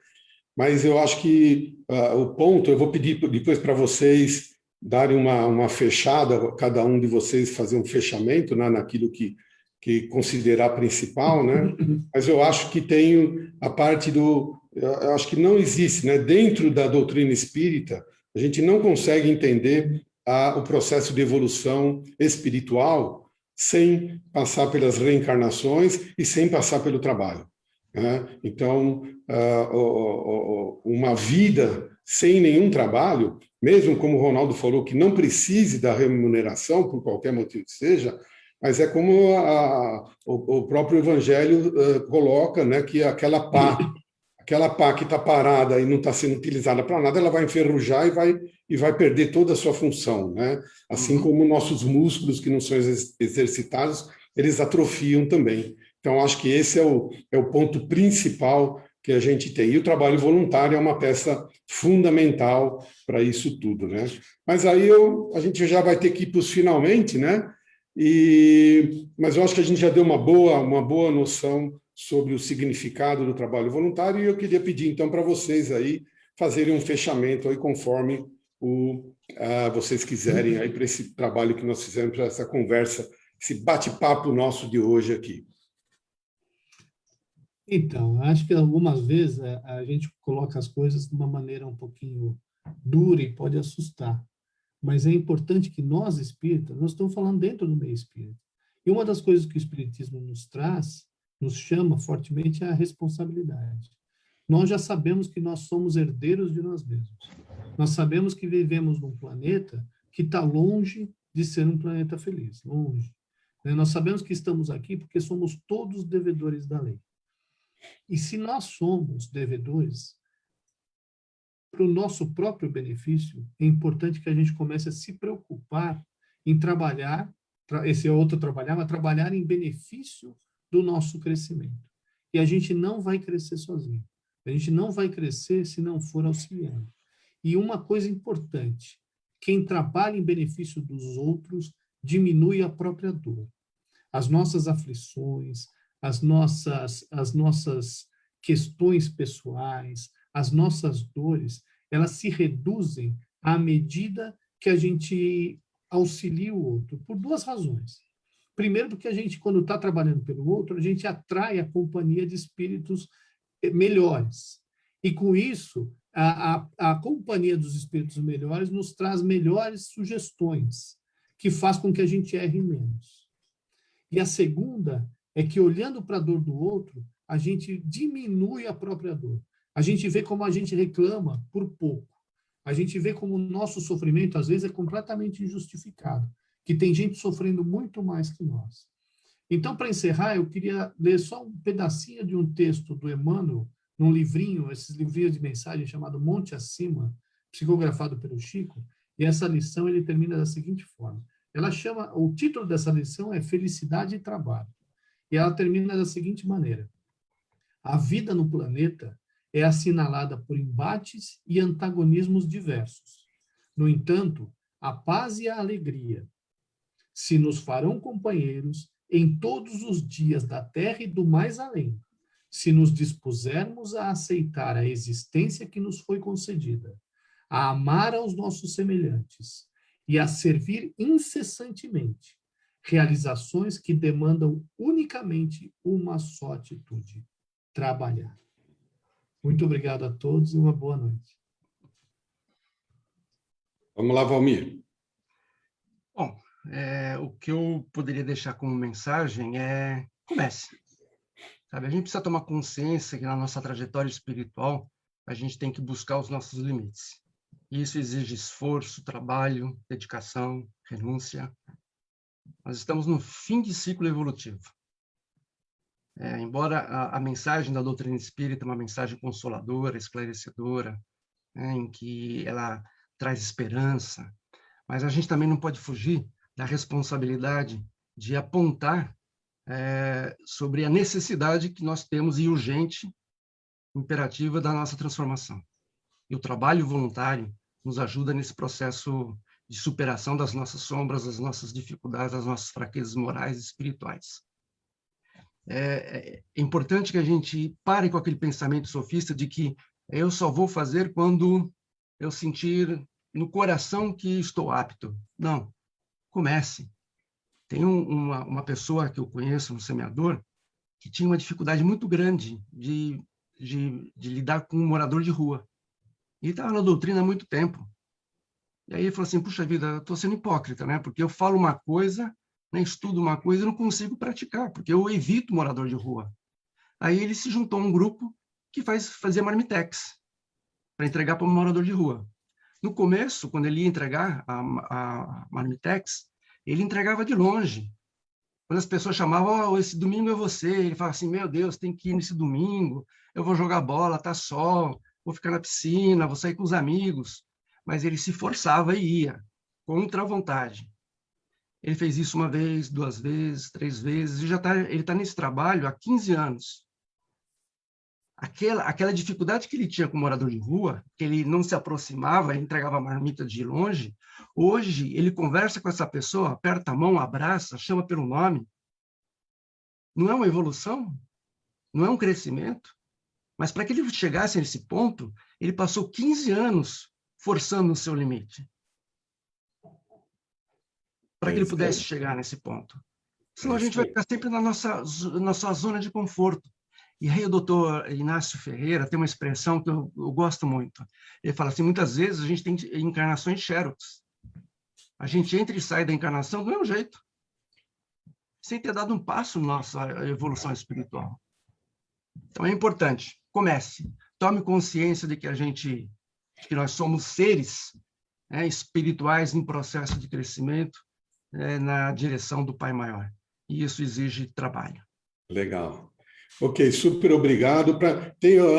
Mas eu acho que o ponto, eu vou pedir depois para vocês darem uma fechada, cada um de vocês fazer um fechamento, né, naquilo que considerar principal, né? Mas eu acho que tem a parte eu acho que não existe, né? Dentro da doutrina espírita, a gente não consegue entender o processo de evolução espiritual sem passar pelas reencarnações e sem passar pelo trabalho, né? Então, uma vida sem nenhum trabalho, mesmo como o Ronaldo falou, que não precise da remuneração, por qualquer motivo que seja, mas é como o próprio Evangelho coloca, né, que aquela pá que está parada e não está sendo utilizada para nada, ela vai enferrujar e vai perder toda a sua função, né? Assim como nossos músculos que não são exercitados, eles atrofiam também. Então, acho que esse é o ponto principal que a gente tem. E o trabalho voluntário é uma peça fundamental para isso tudo, né? Mas aí a gente já vai ter que ir para os finalmente, né? Mas eu acho que a gente já deu uma boa noção sobre o significado do trabalho voluntário, e eu queria pedir, então, para vocês aí fazerem um fechamento aí conforme vocês quiserem aí para esse trabalho que nós fizemos, para essa conversa esse bate-papo nosso de hoje aqui? Então, acho que algumas vezes a gente coloca as coisas de uma maneira um pouquinho dura e pode assustar. Mas é importante que nós, espíritas, nós estamos falando dentro do meio espírita. E uma das coisas que o espiritismo nos traz, nos chama fortemente, é a responsabilidade. Nós já sabemos que nós somos herdeiros de nós mesmos. Nós sabemos que vivemos num planeta que está longe de ser um planeta feliz, longe. Nós sabemos que estamos aqui porque somos todos devedores da lei. E se nós somos devedores, para o nosso próprio benefício, é importante que a gente comece a se preocupar em trabalhar, esse é outro trabalhar, mas trabalhar em benefício do nosso crescimento. E a gente não vai crescer sozinho. A gente não vai crescer se não for auxiliando. E uma coisa importante, quem trabalha em benefício dos outros diminui a própria dor. As nossas aflições, as nossas questões pessoais, as nossas dores, elas se reduzem à medida que a gente auxilia o outro, por duas razões. Primeiro, porque a gente, quando está trabalhando pelo outro, a gente atrai a companhia de espíritos melhores. E, com isso, a companhia dos espíritos melhores nos traz melhores sugestões, que faz com que a gente erre menos. E a segunda é que, olhando para a dor do outro, a gente diminui a própria dor. A gente vê como a gente reclama por pouco. A gente vê como o nosso sofrimento, às vezes, é completamente injustificado, que tem gente sofrendo muito mais que nós. Então, para encerrar, eu queria ler só um pedacinho de um texto do Emmanuel, num livrinho, esses livrinhos de mensagem chamado Monte Acima, psicografado pelo Chico, e essa lição ele termina da seguinte forma. O título dessa lição é Felicidade e Trabalho. E ela termina da seguinte maneira. A vida no planeta é assinalada por embates e antagonismos diversos. No entanto, a paz e a alegria se nos farão companheiros em todos os dias da terra e do mais além, se nos dispusermos a aceitar a existência que nos foi concedida, a amar aos nossos semelhantes e a servir incessantemente realizações que demandam unicamente uma só atitude: trabalhar. Muito obrigado a todos e uma boa noite. Vamos lá, Valmir. Bom, o que eu poderia deixar como mensagem é: comece. Sabe, a gente precisa tomar consciência que na nossa trajetória espiritual a gente tem que buscar os nossos limites. Isso exige esforço, trabalho, dedicação, renúncia. Nós estamos no fim de ciclo evolutivo. Embora a mensagem da doutrina espírita é uma mensagem consoladora, esclarecedora, em que ela traz esperança, mas a gente também não pode fugir da responsabilidade de apontar sobre a necessidade que nós temos e urgente, imperativa da nossa transformação. E o trabalho voluntário nos ajuda nesse processo de superação das nossas sombras, das nossas dificuldades, das nossas fraquezas morais e espirituais. É importante que a gente pare com aquele pensamento sofista de que eu só vou fazer quando eu sentir no coração que estou apto. Não, comece. Tem uma pessoa que eu conheço, um semeador, que tinha uma dificuldade muito grande de lidar com um morador de rua. E estava na doutrina há muito tempo. E aí ele falou assim, puxa vida, eu estou sendo hipócrita, né? Porque eu falo uma coisa, né, estudo uma coisa e não consigo praticar, porque eu evito morador de rua. Aí ele se juntou a um grupo que fazia marmitex, para entregar para um morador de rua. No começo, quando ele ia entregar a marmitex, ele entregava de longe. Quando as pessoas chamavam, esse domingo é você, ele falava assim, meu Deus, tem que ir nesse domingo, eu vou jogar bola, tá sol, vou ficar na piscina, vou sair com os amigos. Mas ele se forçava e ia, contra a vontade. Ele fez isso uma vez, 2 vezes, 3 vezes, e ele está nesse trabalho há 15 anos. Aquela dificuldade que ele tinha com o morador de rua, que ele não se aproximava, ele entregava a marmita de longe, hoje ele conversa com essa pessoa, aperta a mão, abraça, chama pelo nome. Não é uma evolução? Não é um crescimento? Mas para que ele chegasse nesse ponto, ele passou 15 anos forçando o seu limite. Para que ele pudesse chegar nesse ponto. Senão a gente vai ficar sempre na nossa zona de conforto. E aí o doutor Inácio Ferreira tem uma expressão que eu gosto muito. Ele fala assim, muitas vezes a gente tem encarnações xerox. A gente entra e sai da encarnação do mesmo jeito, sem ter dado um passo na nossa evolução espiritual. Então é importante, comece, tome consciência de que nós somos seres, né, espirituais em processo de crescimento, na direção do Pai Maior. E isso exige trabalho. Legal. Ok, super obrigado.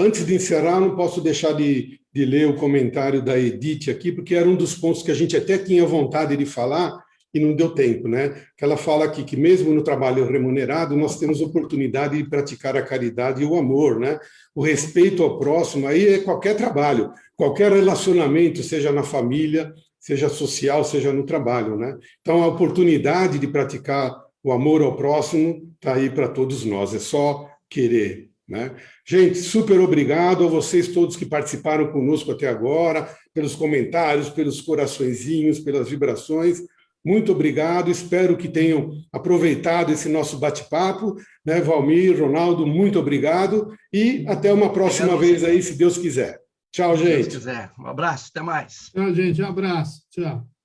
Antes de encerrar, não posso deixar de ler o comentário da Edith aqui, porque era um dos pontos que a gente até tinha vontade de falar e não deu tempo, né? Que ela fala aqui que mesmo no trabalho remunerado, nós temos oportunidade de praticar a caridade e o amor, né? O respeito ao próximo, aí é qualquer trabalho, qualquer relacionamento, seja na família, seja social, seja no trabalho, né? Então, a oportunidade de praticar o amor ao próximo está aí para todos nós, é só querer, né? Gente, super obrigado a vocês todos que participaram conosco até agora, pelos comentários, pelos coraçõezinhos, pelas vibrações. Muito obrigado, espero que tenham aproveitado esse nosso bate-papo, né? Valmir, Ronaldo, muito obrigado e até uma próxima vez aí, se Deus quiser. Tchau, gente. Se Deus quiser. Um abraço, até mais. Tchau, gente. Um abraço. Tchau.